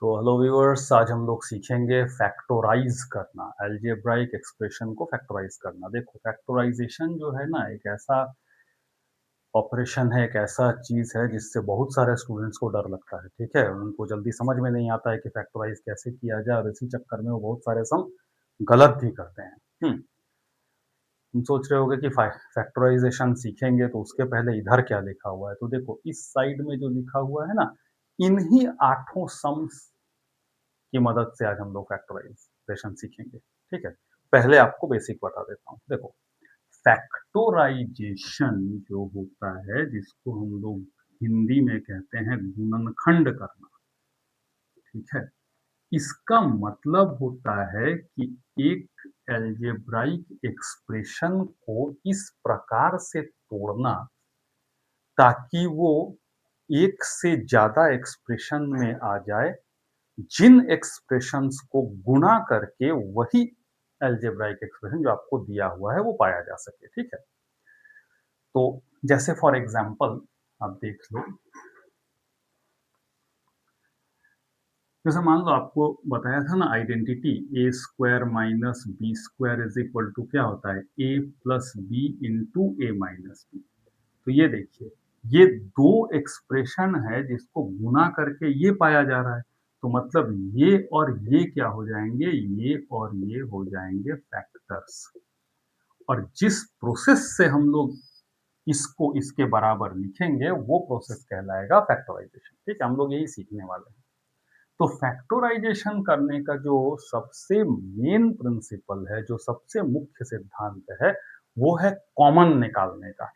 तो hello viewers, आज हम लोग सीखेंगे फैक्टराइज करना, अलजेब्राइक एक्सप्रेशन को फैक्टराइज करना। देखो, फैक्टराइजेशन जो है ना, एक ऐसा ऑपरेशन है, एक ऐसा चीज़ है जिससे बहुत सारे स्टूडेंट्स को डर लगता है, ठीक है? उनको जल्दी समझ में नहीं आता है कि फैक्टराइज कैसे किया जाए और इसी चक्कर में वो बहुत सारे सम गलत भी करते हैं। तुम सोच रहे होगे कि फैक्टराइजेशन सीखेंगे तो उसके पहले इधर क्या लिखा हुआ है? तो देखो, इस साइड में जो लिखा हुआ है ना, इन्हीं 8 सम्स की मदद से आज हम लोग फैक्टराइजेशन सीखेंगे, ठीक है? पहले आपको बेसिक बता देता हूँ। देखो, फैक्टराइजेशन जो होता है, जिसको हम लोग हिंदी में कहते हैं गुणनखंड करना, ठीक है? इसका मतलब होता है कि एक अलजेब्राइक एक्सप्रेशन को इस प्रकार से तोड़ना ताकि वो एक से ज़्यादा एक्सप्रेशन में आ जाए, जिन एक्सप्रेशंस को गुणा करके वही अलजेब्राइक एक्सप्रेशन जो आपको दिया हुआ है वो पाया जा सके, ठीक है? तो जैसे फॉर एग्जांपल आप देख लो, जैसे मान लो आपको बताया था ना identity A square minus B square is equal to क्या होता है, A plus B into A minus B. तो ये देखिए, ये दो एक्सप्रेशन है जिसको गुना करके ये पाया जा रहा है। तो मतलब ये और ये क्या हो जाएंगे, ये और ये हो जाएंगे फैक्टर्स। और जिस प्रोसेस से हम लोग इसको इसके बराबर लिखेंगे वो प्रोसेस कहलाएगा फैक्टराइजेशन, ठीक है? हम लोग यही सीखने वाले हैं। तो फैक्टराइजेशन करने का जो सबसे मेन प्रिंसिपल है, जो सबसे मुख्य सिद्धांत है, वो है कॉमन निकालने का।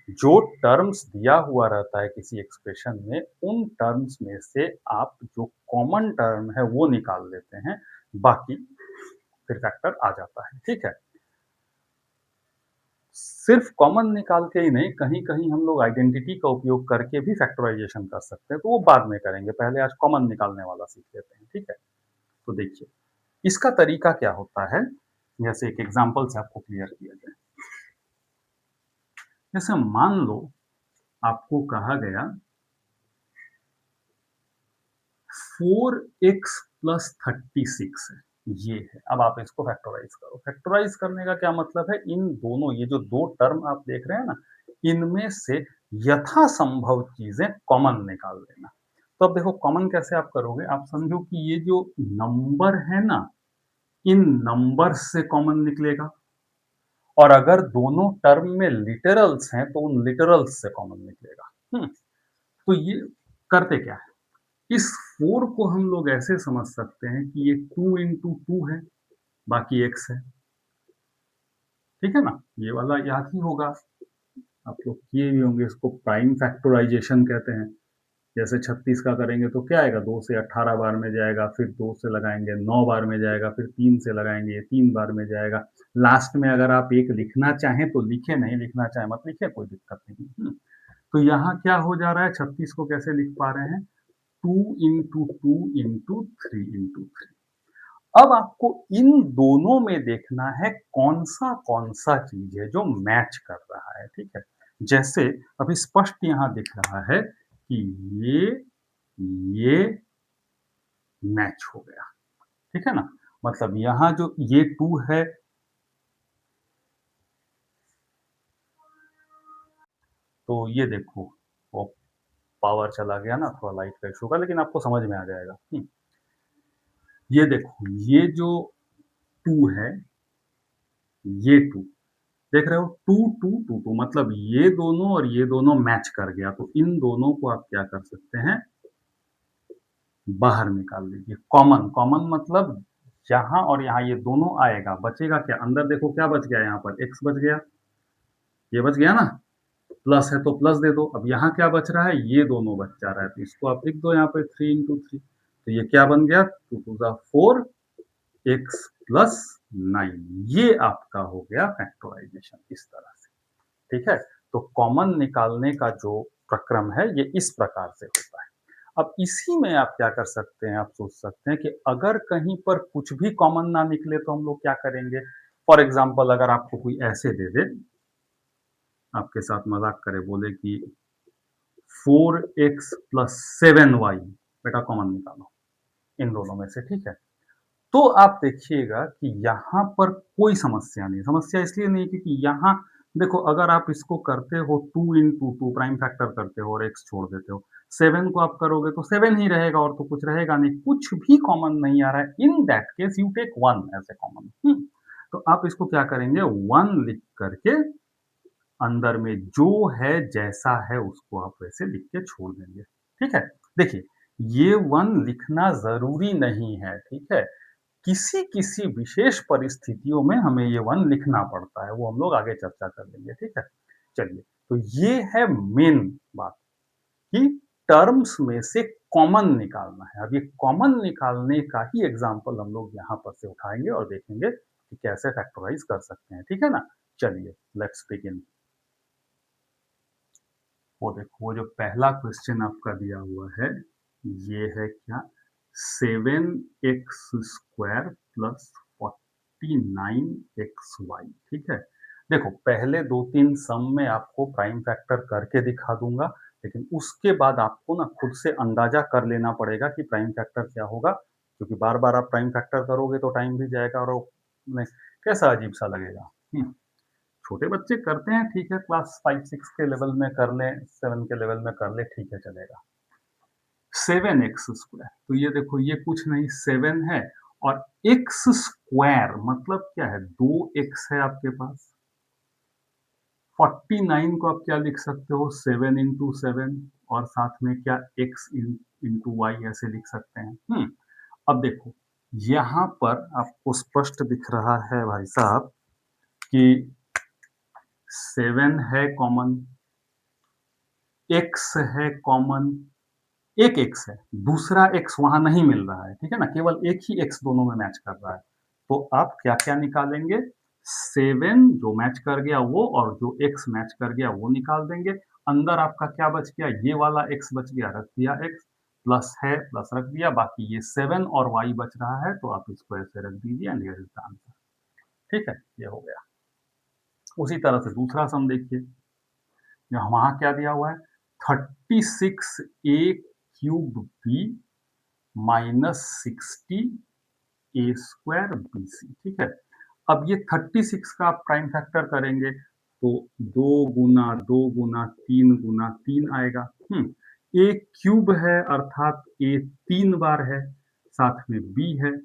जो टर्म्स दिया हुआ रहता है किसी एक्सप्रेशन में, उन टर्म्स में से आप जो कॉमन टर्म है वो निकाल लेते हैं, बाकी फिर फैक्टर आ जाता है, ठीक है? सिर्फ कॉमन निकाल के ही नहीं, कहीं-कहीं हम लोग आइडेंटिटी का उपयोग करके भी फैक्टराइजेशन कर सकते हैं, तो वो बाद में करेंगे। पहले आज कॉमन निकालने वाला सीख लेते हैं, ठीक है? तो देखिए, इसका तरीका क्या होता है, जैसे एक एग्जांपल से आपको क्लियर किया जाए। जैसे मान लो आपको कहा गया 4x प्लस 36 है, ये है। अब आप इसको फैक्टराइज करो। फैक्टराइज करने का क्या मतलब है, इन दोनों, ये जो दो टर्म आप देख रहे हैं ना, इनमें से यथासंभव चीजें कॉमन निकाल लेना। तो अब देखो, कॉमन कैसे आप करोगे? आप समझो कि ये जो नंबर है ना, इन नंबर से कॉमन निकलेगा, और अगर दोनों टर्म में लिटरल्स हैं तो उन लिटरल्स से कॉमन निकलेगा। तो ये करते क्या है, इस 4 को हम लोग ऐसे समझ सकते हैं कि ये 2 इंटू 2 है, बाकी x है, ठीक है ना? ये वाला याद ही होगा, आप लोग किए भी होंगे, इसको प्राइम फैक्टराइजेशन कहते हैं। जैसे 36 का करेंगे तो क्या आएगा, 2 से 18 बार में जाएगा, फिर 2 से लगाएंगे 9 बार में जाएगा, फिर 3 से लगाएंगे 3 बार में जाएगा। लास्ट में अगर आप एक लिखना चाहें तो लिखे, नहीं लिखना चाहें मत लिखे, कोई दिक्कत नहीं। तो यहाँ क्या हो जा रहा है, 36 को कैसे लिख पा रहे हैं, 2 इंटू 2 इंटू 3 इंटू 3। अब आपको इन दोनों में देखना है कौन सा चीज है जो मैच कर रहा है, ठीक है? जैसे अभी स्पष्ट यहाँ दिख रहा है कि ये मैच हो गया, ठीक है ना? मतलब यहाँ जो ये 2 है, तो ये देखो, वो पावर चला गया ना, थोड़ा लाइट का इशू का, लेकिन आपको समझ में आ जाएगा। ये देखो, ये जो 2 है, ये 2 देख रहे हो, 2 2 2 2, मतलब ये दोनों और ये दोनों मैच कर गया, तो इन दोनों को आप क्या कर सकते हैं, बाहर निकाल लीजिए। कॉमन, कॉमन मतलब यहाँ और यहाँ ये दोनों आएगा, बचेगा क्या, अंदर देखो क्या बच गया, यहाँ पर x बच गया, ये बच गया ना, प्लस है तो प्लस दे दो। अब यहाँ क्या बच रहा है, ये दोनों बच जा रहा है, तो इसको आप लिख दो यहाँ पे 3 इंटू 3। तो ये क्या बन गया, 2 टू 4, x प्लस 9। ये आपका हो गया फैक्टराइजेशन, इस तरह से, ठीक है? तो कॉमन निकालने का जो प्रक्रम है ये इस प्रकार से होता है। अब इसी में आप क्या कर सकते हैं, आप सोच सकते हैं कि अगर कहीं पर कुछ भी कॉमन ना निकले तो हम लोग क्या करेंगे। फॉर एग्जाम्पल, अगर आपको कोई ऐसे दे दे, आपके साथ मजाक करे, बोले कि 4x प्लस 7y, बेटा कॉमन निकालो, इन दोनों में से, ठीक है? तो आप देखिएगा कि यहाँ पर कोई समस्या नहीं है। समस्या इसलिए नहीं है क्योंकि यहाँ देखो अगर आप इसको करते हो 2 इंटू 2 प्राइम फैक्टर करते हो और x छोड़ देते हो। 7 को आप करोगे तो 7 ही रहेगा और तो कुछ रहेगा नहीं। कुछ भी कॉमन नहीं आ रहा है। In that case you take 1 as a common. तो आप इसको क्या करेंगे 1 लिख करके अंदर में जो है जैसा है उसको आप वैसे लिख के छोड़ देंगे। ठीक है? देखिए ये 1 लिखना ज़रूरी नहीं है। ठीक है? किसी-किसी विशेष परिस्थितियों में हमें ये 1 लिखना पड़ता है, वो हम लोग आगे चर्चा कर लेंगे, ठीक है? चलिए, तो ये है मेन बात कि टर्म्स में से कॉमन निकालना है। अब ये कॉमन निकालने का ही एग्ज़ाम्पल हम लोग यहाँ पर से उठाएँगे और देखेंगे कि कैसे फैक्टराइज़ कर सकते हैं, ठीक है ना? चलिए, लेट्स बिगिन। वो देखो, वो जो पहला क्वेश्चन आपका दिया हुआ है, ये है क्या? 7x स्क्वायर प्लस 49xy, ठीक है? देखो, पहले 2-3 सम में आपको प्राइम फैक्टर करके दिखा दूँगा, लेकिन उसके बाद आपको ना खुद से अंदाज़ा कर लेना पड़ेगा कि प्राइम फैक्टर क्या होगा, क्योंकि बार-बार आप प्राइम फैक्टर करोगे तो टाइम भी जाएगा और वो में कैसा अजीब-सा लगेगा। छोटे बच्चे करते हैं ठीक है, क्लास 5-6 के लेवल में कर लें, 7 के लेवल में कर लें, ठीक है चलेगा। 7x स्क्वायर तो ये देखो ये कुछ नहीं 7 है और x स्क्वायर मतलब क्या है 2x है आपके पास। 49 को आप क्या लिख सकते हो 7 इंटू 7 और साथ में क्या x इंटू वाई ऐसे लिख सकते हैं। अब देखो यहाँ पर आपको स्पष्ट दिख रहा है भाई साहब कि 7 है कॉमन, x है कॉमन, एक x है, दूसरा x वहाँ नहीं मिल रहा है, ठीक है ना? केवल एक ही x दोनों में मैच कर रहा है। तो आप क्या-क्या निकालेंगे? 7 जो मैच कर गया वो और जो x मैच कर गया वो निकाल देंगे। अंदर आपका क्या बच गया? ये वाला x बच गया, रख दिया x, प्लस है, प्लस रख दिया, बाकी ये 7 और y बच रहा है, तो आप इसको ऐसे रख दीजिए and here is the answer. ठीक है? ये हो गया। उसी तरह से दूसरा सम देखिए। वहाँ क्या दिया हुआ है 36a क्यूब बी माइनस 60 ए स्क्वायर बी सी, ठीक है। अब ये 36 का आप प्राइम फैक्टर करेंगे तो 2 गुना 2 गुना 3 गुना 3 आएगा। ए क्यूब है अर्थात ए 3 बार है, साथ में बी है।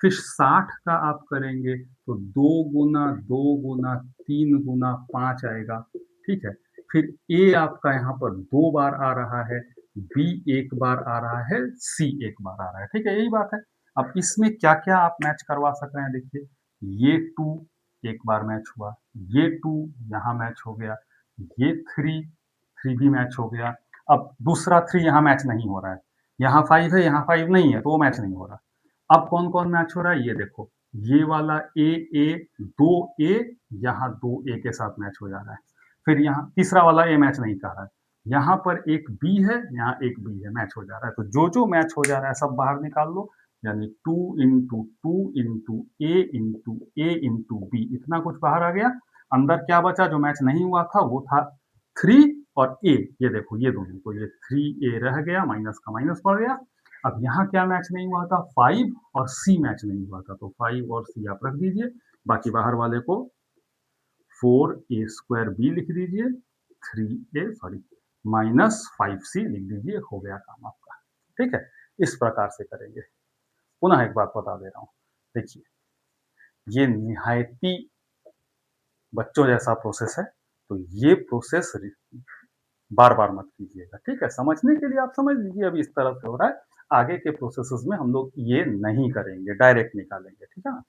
फिर 60 का आप करेंगे तो 2 गुना 2 गुना 3 गुना 5 आएगा, ठीक है। फिर ए आपका यहाँ पर 2 बार आ रहा है, बी 1 बार आ रहा है, सी 1 बार आ रहा है, ठीक है, यही बात है। अब इसमें क्या-क्या आप मैच करवा सक रहे हैं देखिए, ये 2 एक बार मैच हुआ, ये 2 यहाँ मैच हो गया, ये 3 भी मैच हो गया। अब दूसरा 3 यहाँ मैच नहीं हो रहा है, यहाँ 5 है, यहाँ 5 नहीं है, तो वो मैच नहीं हो रहा। अब कौन-कौन मैच हो रहा है ये देखो, ये वाला ए 2 ए यहाँ 2 ए के साथ मैच हो जा रहा है। फिर यहाँ तीसरा वाला ए मैच नहीं कर रहा है। यहाँ पर एक बी है, यहाँ एक बी है, मैच हो जा रहा है। तो जो-जो मैच हो जा रहा है सब बाहर निकाल लो, यानी 2 इंटू 2 इंटू ए इंटू बी इतना कुछ बाहर आ गया। अंदर क्या बचा जो मैच नहीं हुआ था वो था 3 और ए, ये देखो ये दोनों, तो ये 3 ए रह गया, माइनस का माइनस पड़ गया। अब यहाँ क्या मैच नहीं हुआ था 5 और सी मैच नहीं हुआ था, तो 5 और सी आप रख दीजिए, बाकी बाहर वाले को 4 ए स्क्वायर बी लिख दीजिए, 3 ए सॉरी माइनस 5 सी लिख दीजिए, हो गया काम आपका। ठीक है, इस प्रकार से करेंगे। पुनः एक बात बता दे रहा हूँ, देखिए ये निहायती बच्चों जैसा प्रोसेस है, तो ये प्रोसेस बार-बार मत कीजिएगा, ठीक है? समझने के लिए आप समझ लीजिए अभी इस तरह से हो रहा है, आगे के प्रोसेसेस में हम लोग ये नहीं करेंगे, डायरेक्ट निकालेंगे, ठीक है ना?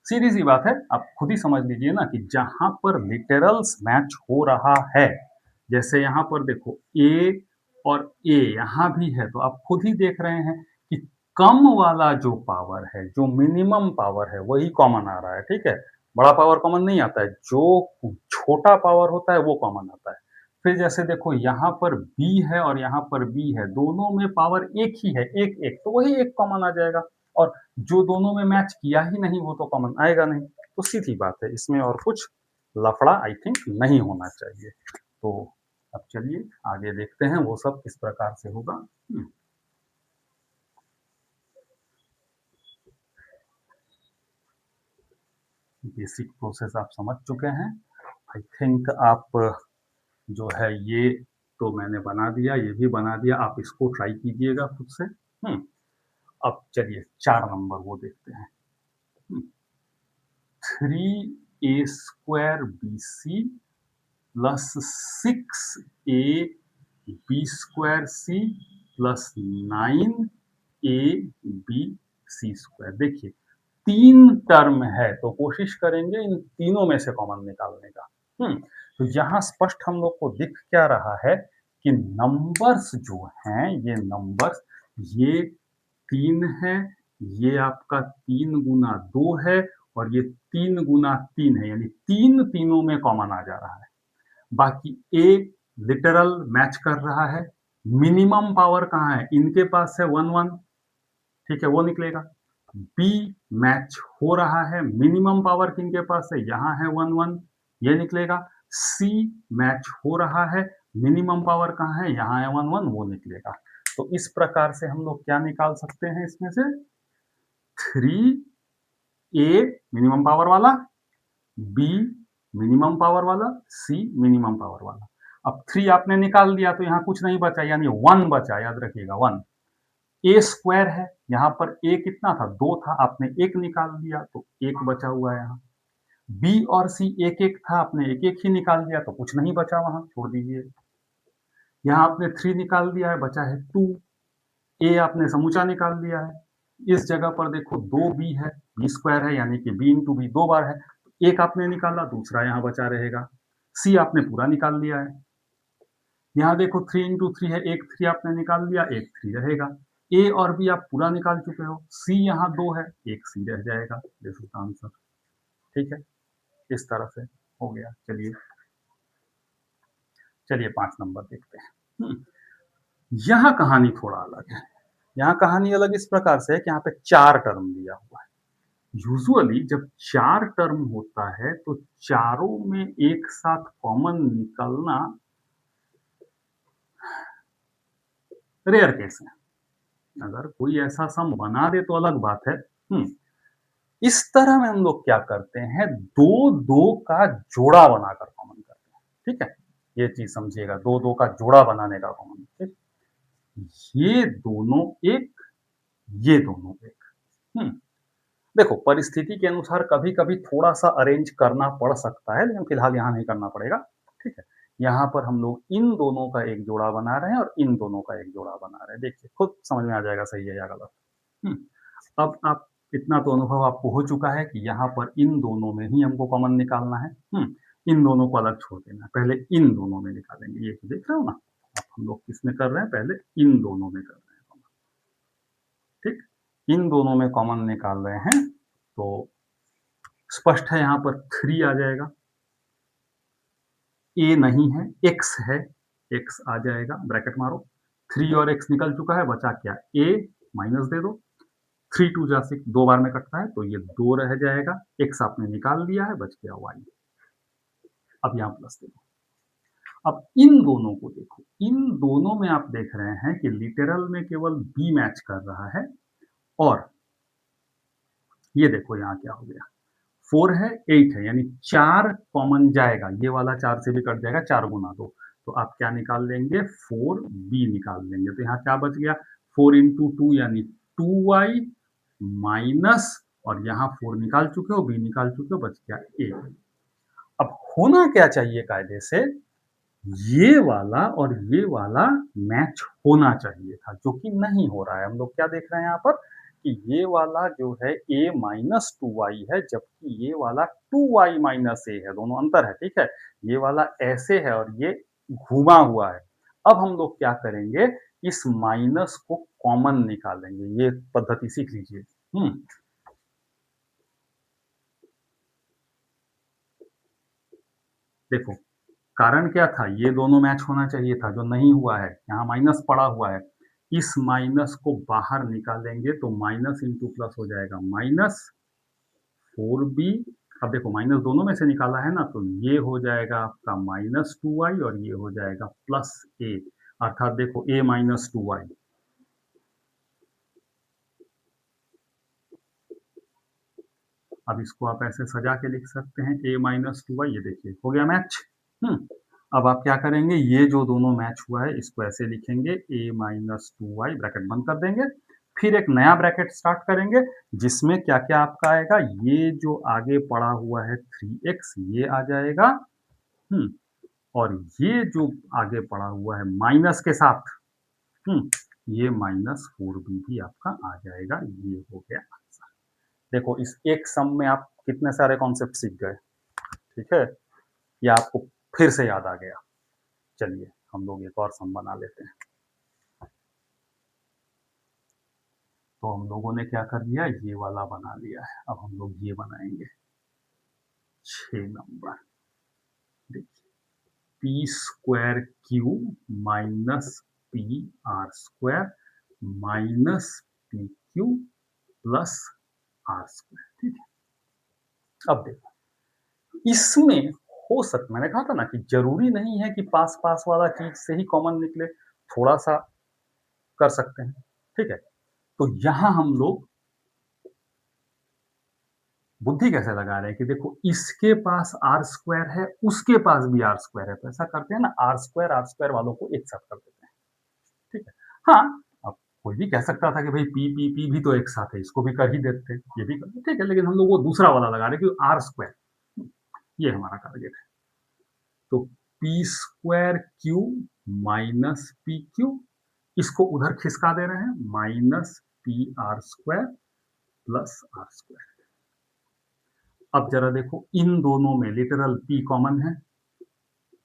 सीधी सी बात है, आप खुद ही समझ लीजिए ना कि जहाँ पर लिटरल्स मैच हो रहा है, जैसे यहाँ पर देखो ए और ए यहाँ भी है, तो आप खुद ही देख रहे हैं कि कम वाला जो पावर है, जो मिनिमम पावर है, वही कॉमन आ रहा है, ठीक है? बड़ा पावर कॉमन नहीं आता है, जो छोटा पावर होता है, वो कॉमन आता है। फिर जैसे देखो यहाँ पर बी है और यहाँ पर बी है, दोनों में पावर एक ही है, 1-1, तो वही एक कॉमन आ जाएगा और जो दोनों में मैच किया ही नहीं वो तो कॉमन आएगा नहीं। तो सीधी बात है, इसमें और कुछ लफड़ा आई थिंक नहीं होना चाहिए। तो अब चलिए आगे देखते हैं वो सब किस प्रकार से होगा। बेसिक प्रोसेस आप समझ चुके हैं। आई थिंक आप जो है ये तो मैंने बना दिया, ये भी बना दिया, आप इसको ट्राई कीजिएगा खुद से। अब चलिए 4 नंबर वो देखते हैं। 3a² bc plus 6ab² plus 9ab² देखिए 3 टर्म है तो कोशिश करेंगे इन तीनों में से कॉमन निकालने का। तो यहाँ स्पष्ट हम लोग को दिख क्या रहा है कि नंबर्स जो हैं ये नंबर्स ये 3 है, ये आपका 3 गुना 2 है और ये 3 गुना 3 है, यानी 3 तीनों में कॉमन आ जा रहा है। बाकी ए लिटरल मैच कर रहा है, मिनिमम पावर कहाँ है, इनके पास है 1 1, ठीक है वो निकलेगा। बी मैच हो रहा है, मिनिमम पावर किनके पास है, यहाँ है 1 1, ये निकलेगा। सी मैच हो रहा है, मिनिमम पावर कहाँ है, यहाँ है 1 1, वो निकलेगा। तो इस प्रकार से हम लोग क्या निकाल सकते हैं इसमें से, 3a मिनिमम पावर वाला, बी मिनिमम पावर वाला, सी मिनिमम पावर वाला। अब 3 आपने निकाल दिया तो यहाँ कुछ नहीं बचा, यानी 1 बचा, याद रखिएगा 1। a² है, यहाँ पर a कितना था, 2 था, आपने 1 निकाल दिया तो 1 बचा हुआ है यहाँ। b और c एक एक था, आपने एक एक ही निकाल दिया तो कुछ नहीं बचा वहां, छोड़ दीजिए। यहाँ आपने 3 निकाल दिया है, बचा है 2। a आपने समूचा निकाल दिया है, इस जगह पर देखो 2b है, b² है, यानी कि b इंटू बी 2 बार है, एक आपने निकाला, दूसरा यहाँ बचा रहेगा। c आपने पूरा निकाल लिया है, यहाँ देखो 3 इंटू 3 है, एक 3 आपने निकाल लिया, एक 3 रहेगा। a और b आप पूरा निकाल चुके हो, c यहाँ 2 है, एक c रह जाएगा, दिस इज आंसर। ठीक है, इस तरह से हो गया। चलिए चलिए 5 नंबर देखते हैं। यहाँ कहानी थोड़ा अलग है। यहाँ कहानी अलग इस प्रकार से है कि यहाँ पे 4 टर्म दिया हुआ है। यूजुअली जब 4 टर्म होता है तो चारों में एक साथ कॉमन निकलना रेयर केस है। अगर कोई ऐसा सम बना दे तो अलग बात है। इस तरह में हम लोग क्या करते हैं, 2 का जोड़ा बनाकर कॉमन करते हैं। ठीक है, ये चीज समझिएगा, 2 का जोड़ा बनाने का कॉमन। ठीक, ये दोनों एक, ये दोनों एक। देखो परिस्थिति के अनुसार कभी कभी थोड़ा सा अरेंज करना पड़ सकता है, लेकिन फिलहाल यहाँ नहीं करना पड़ेगा। ठीक है, यहाँ पर हम लोग इन दोनों का एक जोड़ा बना रहे हैं और इन दोनों का एक जोड़ा बना रहे हैं। देखिए खुद समझ में आ जाएगा सही है या गलत। अब आप इतना तो अनुभव आपको हो चुका है कि यहाँ पर इन दोनों में ही हमको कॉमन निकालना है। इन दोनों को अलग छोड़ देना, पहले इन दोनों में निकालेंगे। ये तो देख रहे हो ना, अब हम लोग किसमें कर रहे हैं, पहले इन दोनों में कर रहे हैं कॉमन। ठीक, इन दोनों में कॉमन निकाल रहे हैं तो स्पष्ट है यहाँ पर 3 आ जाएगा, a नहीं है, x है, x आ जाएगा, ब्रैकेट मारो। 3 और x निकल चुका है, बचा क्या, a माइनस दे दो, 3 2 जा 6, 2 बार में कटता है तो ये 2 रह जाएगा, x आपने निकाल लिया है, बच गया y। अब यहाँ प्लस दे दो। अब इन दोनों को देखो, इन दोनों में आप देख रहे हैं कि लिटरल में केवल b मैच कर रहा है, और ये देखो यहाँ क्या हो गया, 4 है 8 है, यानी 4 कॉमन जाएगा, ये वाला 4 से भी कट जाएगा, 4 गुना 2, तो आप क्या निकाल लेंगे, 4b निकाल लेंगे। तो यहाँ क्या बच गया, 4 इंटू 2 यानी 2y माइनस, और यहाँ 4 निकाल चुके हो, b निकाल चुके हो, बच गया a। अब होना क्या चाहिए कायदे से, ये वाला और ये वाला मैच होना चाहिए था, जो कि नहीं हो रहा है। हम लोग क्या देख रहे हैं यहाँ पर कि ये वाला जो है a माइनस 2y है, जबकि ये वाला 2y माइनस a है, दोनों अंतर है। ठीक है, ये वाला ऐसे है और ये घुमा हुआ है। अब हम लोग क्या करेंगे, इस माइनस को कॉमन निकालेंगे। ये पद्धति सीख लीजिए। देखो कारण क्या था, ये दोनों मैच होना चाहिए था, जो नहीं हुआ है, यहाँ माइनस पड़ा हुआ है। इस माइनस को बाहर निकालेंगे तो माइनस इंटू प्लस हो जाएगा, माइनस 4b। अब देखो माइनस दोनों में से निकाला है ना, तो ये हो जाएगा आपका माइनस 2y और ये हो जाएगा प्लस a, अर्थात देखो a माइनस 2y। अब इसको आप ऐसे सजा के लिख सकते हैं a माइनस टू वाई, ये देखिए हो गया मैच। अब आप क्या करेंगे, ये जो दोनों मैच हुआ है इसको ऐसे लिखेंगे a minus two Y, bracket बंद कर देंगे। फिर एक नया ब्रैकेट स्टार्ट करेंगे जिसमें क्या-क्या आपका आएगा, ये जो आगे पड़ा हुआ है 3x ये आ जाएगा। हुँ, और ये जो आगे पड़ा हुआ है माइनस के साथ, हुँ, ये माइनस 4b भी आपका आ जाएगा। ये हो गया आंसर। देखो इस एक सम में आप कितने सारे कॉन्सेप्ट सीख गए, ठीक है? ये आपको फिर से याद आ गया। चलिए हम लोग एक और सम बना लेते हैं। तो हम लोगों ने क्या कर लिया, ये वाला बना लिया है। अब हम लोग ये बनाएँगे 6 नंबर। देखिए P square Q minus P R square minus P Q plus R square, ठीक है? अब देखो इसमें हो सकता, मैंने कहा था ना कि ज़रूरी नहीं है कि पास-पास वाला चीज़ से ही कॉमन निकले, थोड़ा-सा कर सकते हैं, ठीक है? तो यहाँ हम लोग बुद्धि कैसे लगा रहे हैं कि देखो इसके पास आर स्क्वायर है, उसके पास भी आर स्क्वायर है, तो ऐसा करते हैं ना आर स्क्वायर वालों को एक साथ कर देते हैं, ठीक है? हाँ, अब कोई भी कह सकता था कि भई पी भी तो एक साथ है, इसको भी कर ही देते, ये भी कर देते, ठीक है, लेकिन हम लोग वो दूसरा वाला लगा रहे हैं कि आर स्क्वायर, ये हमारा टारगेट है। तो P square Q minus P Q, इसको उधर खिसका दे रहे हैं, minus P R square plus R square. अब जरा देखो इन दोनों में लिटरल p कॉमन है,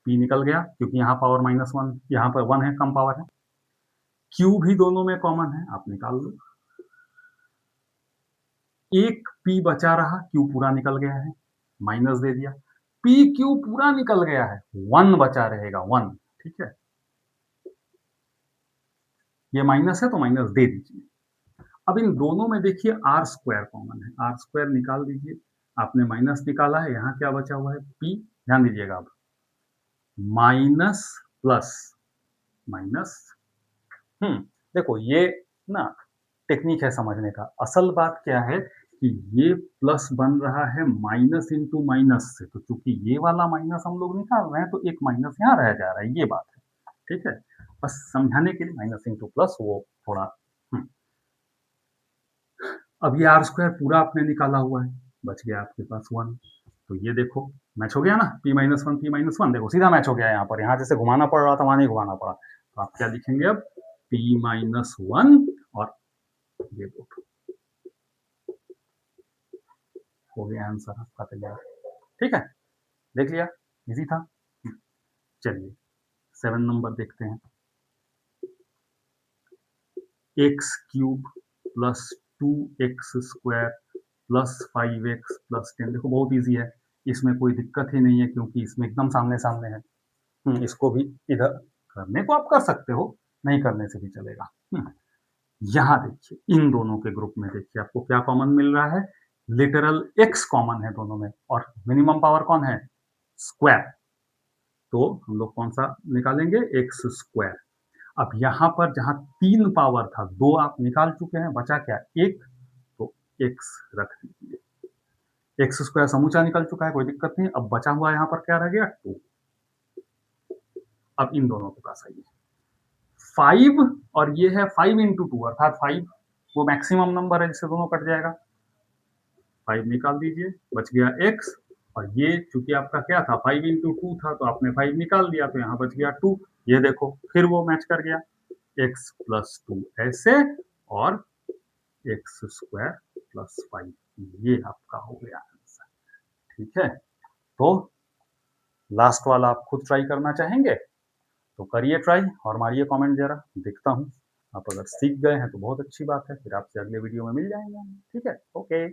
p निकल गया क्योंकि यहाँ पावर माइनस वन, यहाँ पर वन है, कम पावर है। q भी दोनों में कॉमन है, आप निकाल लो। एक p बचा रहा, q पूरा निकल गया है, माइनस दे दिया। p q पूरा निकल गया है, वन बचा रहेगा, वन, ठीक है? ये माइनस है तो माइनस दे दीजिए। अब इन दोनों में देखिए आर स्क्वायर कॉमन है, आर स्क्वायर निकाल दीजिए। आपने माइनस निकाला है, यहाँ क्या बचा हुआ है, p, ध्यान दीजिएगा अब, माइनस प्लस माइनस, देखो ये ना टेक्निक है समझने का। असल बात क्या है कि ये प्लस बन रहा है माइनस इंटू माइनस से, तो चूंकि ये वाला माइनस हम लोग निकाल रहे हैं तो एक माइनस यहाँ रह जा रहा है, ये बात है, ठीक है? बस समझाने के लिए माइनस इंटू प्लस वो थोड़ा। हम्म, अब ये आर स्क्वायर पूरा आपने निकाला हुआ है, बच गया आपके पास वन। तो ये देखो मैच हो गया ना, पी माइनस वन, देखो सीधा मैच हो गया यहाँ पर, यहाँ जैसे घुमाना पड़ रहा था वहां नहीं घुमाना पड़ा। तो आप क्या लिखेंगे अब, पी माइनस वन, और ये देखो हो गया आंसर आपका तैयार, ठीक है? देख लिया, इजी था। चलिए 7 नंबर देखते हैं। X cube plus two x square plus 5x plus 10, देखो बहुत इजी है, इसमें कोई दिक्कत ही नहीं है क्योंकि इसमें एकदम सामने सामने है। इसको भी इधर करने को आप कर सकते हो, नहीं करने से भी चलेगा। यहाँ देखिए इन दोनों के ग्रुप में देखिए आपको क्या कॉमन मिल रहा है, लिटरल x कॉमन है दोनों में, और मिनिमम पावर कौन है, स्क्वायर। तो हम लोग कौन सा निकालेंगे, एक्स स्क्वायर। अब यहाँ पर जहाँ 3 पावर था, 2 आप निकाल चुके हैं, बचा क्या, एक, तो x रख दीजिए। एक्स स्क्वायर समूचा निकल चुका है, कोई दिक्कत नहीं। अब बचा हुआ यहाँ पर क्या रह गया, 2। अब इन दोनों के पास आइए, 5 और ये है 5 इंटू टू, अर्थात 5 वो मैक्सिमम नंबर है जिससे दोनों कट जाएगा, 5 निकाल दीजिए, बच गया x। और ये चूंकि आपका क्या था, 5 इंटू टू था, तो आपने 5 निकाल दिया, तो यहाँ बच गया 2। ये देखो फिर वो मैच कर गया, x प्लस टू ऐसे, और एक्स स्क्वायर प्लस 5, ये आपका हो गया आंसर, ठीक है? तो लास्ट वाला आप खुद ट्राई करना चाहेंगे तो करिए ट्राई और मारिए कमेंट जरा, देखता हूँ। आप अगर सीख गए हैं तो बहुत अच्छी बात है, फिर आपसे अगले वीडियो में मिल जाएंगे हम, ठीक है? ओके।